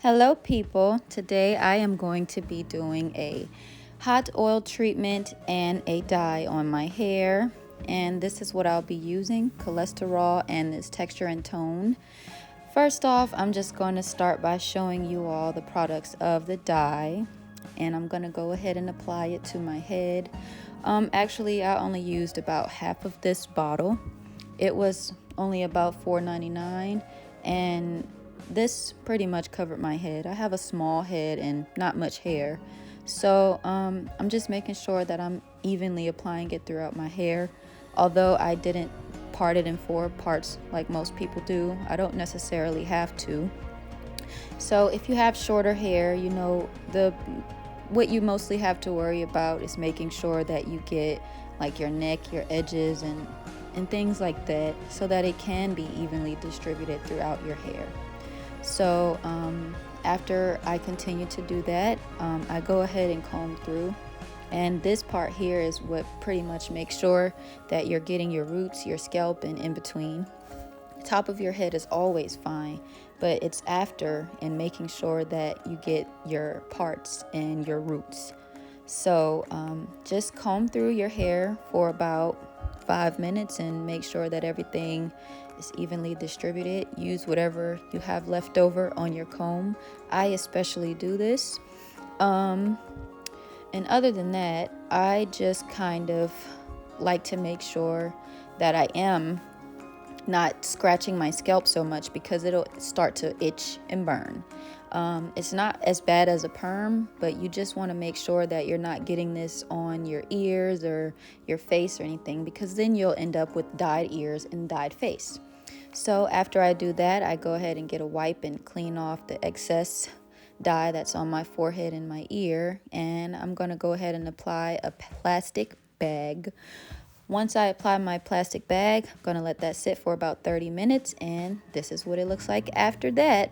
Hello people, today I am going to be doing a hot oil treatment and a dye on my hair, and this is what I'll be using: cholesterol and this texture and tone. First off, I'm just going to start by showing you all the products of the dye, and I'm going to go ahead and apply it to my head. Actually, I only used about half of this bottle. It was only about $4.99, and this pretty much covered my head. I have a small head and not much hair, so I'm just making sure that I'm evenly applying it throughout my hair. Although I didn't part it in 4 parts like most people do, I don't necessarily have to. So if you have shorter hair, you know, what you mostly have to worry about is making sure that you get like your neck, your edges, and things like that, so that it can be evenly distributed throughout your hair. So after I continue to do that, I go ahead and comb through, and this part here is what pretty much makes sure that you're getting your roots, your scalp, and in between. The top of your head is always fine, but it's after and making sure that you get your parts and your roots. So just comb through your hair for about 5 minutes and make sure that everything is evenly distributed. Use whatever you have left over on your comb. I especially do this. And other than that, I just kind of like to make sure that I am not scratching my scalp so much, because it'll start to itch and burn. It's not as bad as a perm, but you just want to make sure that you're not getting this on your ears or your face or anything, because then you'll end up with dyed ears and dyed face. So after I do that, I go ahead and get a wipe and clean off the excess dye that's on my forehead and my ear, and I'm going to go ahead and apply a plastic bag. Once I apply my plastic bag, I'm going to let that sit for about 30 minutes, and this is what it looks like after that.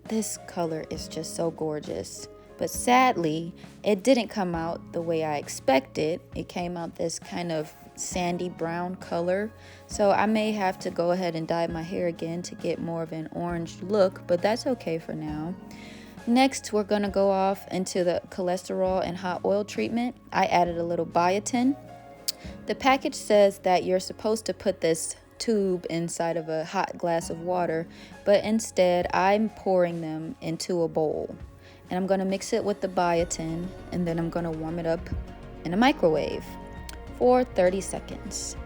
This color is just so gorgeous, but sadly, it didn't come out the way I expected. It came out this kind of sandy brown color, so I may have to go ahead and dye my hair again to get more of an orange look, but that's okay for now. Next, we're going to go off into the cholesterol and hot oil treatment. I added a little biotin. The package says that you're supposed to put this tube inside of a hot glass of water, but instead I'm pouring them into a bowl, and I'm going to mix it with the biotin, and then I'm going to warm it up in a microwave for 30 seconds.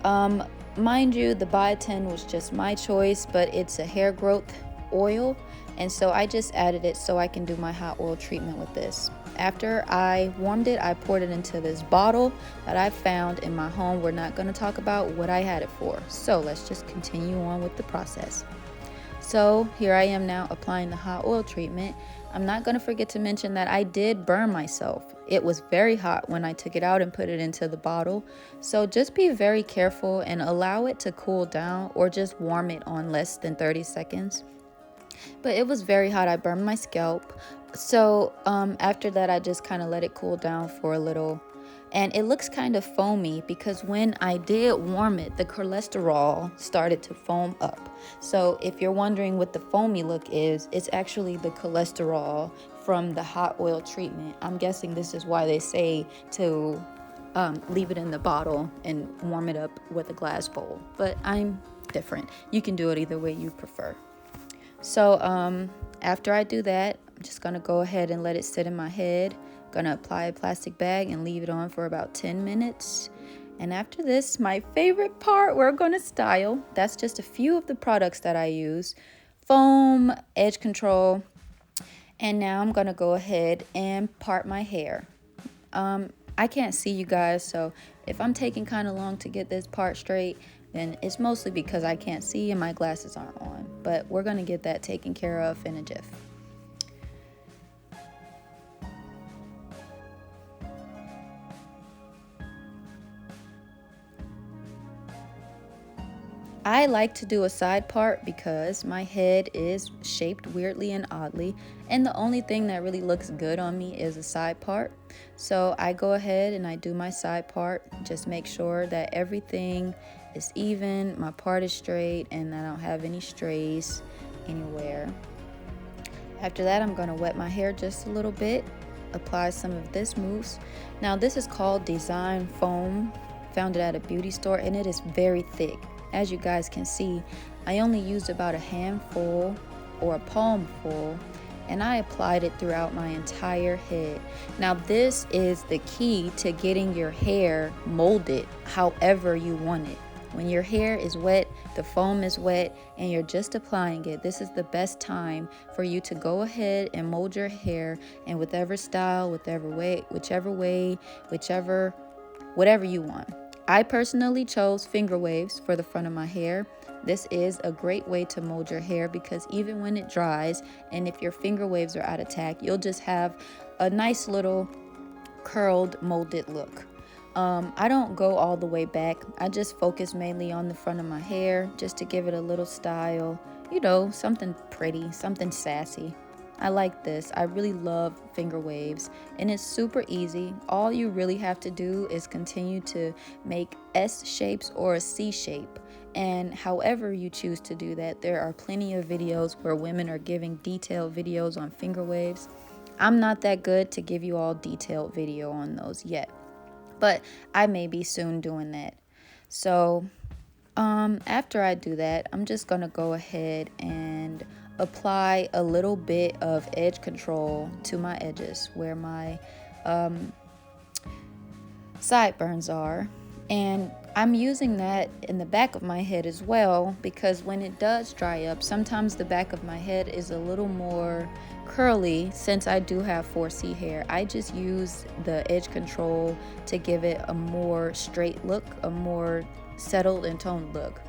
Mind you, the biotin was just my choice, but it's a hair growth oil, and so I just added it so I can do my hot oil treatment with this. After I warmed it, I poured it into this bottle that I found in my home. We're not going to talk about what I had it for, so let's just continue on with the process. So here I am now applying the hot oil treatment. I'm not going to forget to mention that I did burn myself. It was very hot when I took it out and put it into the bottle, so just be very careful and allow it to cool down, or just warm it on less than 30 seconds. But it was very hot. I burned my scalp. So after that, I just kind of let it cool down for a little, and it looks kind of foamy because when I did warm it, the cholesterol started to foam up. So if you're wondering what the foamy look is, it's actually the cholesterol from the hot oil treatment. I'm guessing this is why they say to leave it in the bottle and warm it up with a glass bowl, but I'm different. You can do it either way you prefer. So after I do that, I'm just going to go ahead and let it sit in my head. I'm going to apply a plastic bag and leave it on for about 10 minutes. And after this, my favorite part, we're going to style. That's just a few of the products that I use: foam, edge control. And now I'm going to go ahead and part my hair. I can't see you guys, so if I'm taking kind of long to get this part straight, then it's mostly because I can't see and my glasses aren't on. But we're going to get that taken care of in a jiff. I like to do a side part because my head is shaped weirdly and oddly, and the only thing that really looks good on me is a side part. So I go ahead and I do my side part, just make sure that everything is even, my part is straight, and I don't have any strays anywhere. After that, I'm going to wet my hair just a little bit, apply some of this mousse. Now this is called Design Foam, found it at a beauty store, and it is very thick. As you guys can see, I only used about a handful or a palm full, and I applied it throughout my entire head. Now this is the key to getting your hair molded however you want it. When your hair is wet, the foam is wet, and you're just applying it, this is the best time for you to go ahead and mold your hair in whatever style, whatever you want. I personally chose finger waves for the front of my hair. This is a great way to mold your hair because even when it dries, and if your finger waves are out of tack, you'll just have a nice little curled, molded look. I don't go all the way back. I just focus mainly on the front of my hair just to give it a little style, you know, something pretty, something sassy. I like this. I really love finger waves, and it's super easy. All you really have to do is continue to make S shapes or a C shape. And however you choose to do that, there are plenty of videos where women are giving detailed videos on finger waves. I'm not that good to give you all detailed video on those yet, but I may be soon doing that. So after I do that, I'm just gonna go ahead and apply a little bit of edge control to my edges where my sideburns are, and I'm using that in the back of my head as well, because when it does dry up, sometimes the back of my head is a little more curly. Since I do have 4C hair, I just use the edge control to give it a more straight look, a more settled and toned look.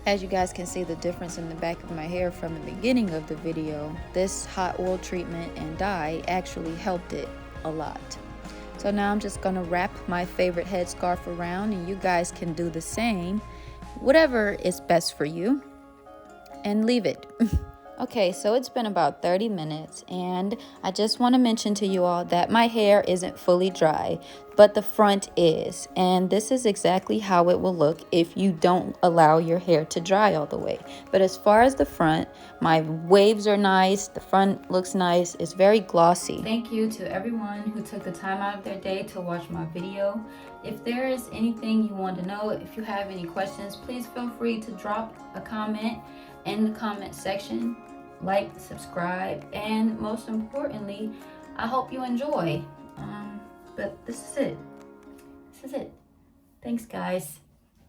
As you guys can see the difference in the back of my hair from the beginning of the video, this hot oil treatment and dye actually helped it a lot. So now I'm just gonna wrap my favorite headscarf around, and you guys can do the same, whatever is best for you, and leave it. Okay, so it's been about 30 minutes, and I just want to mention to you all that my hair isn't fully dry, but the front is, and this is exactly how it will look if you don't allow your hair to dry all the way. But as far as the front, my waves are nice, the front looks nice, it's very glossy. Thank you to everyone who took the time out of their day to watch my video. If there is anything you want to know, if you have any questions, please feel free to drop a comment in the comment section. Like, subscribe, and most importantly, I hope you enjoy. But this is it. Thanks, guys.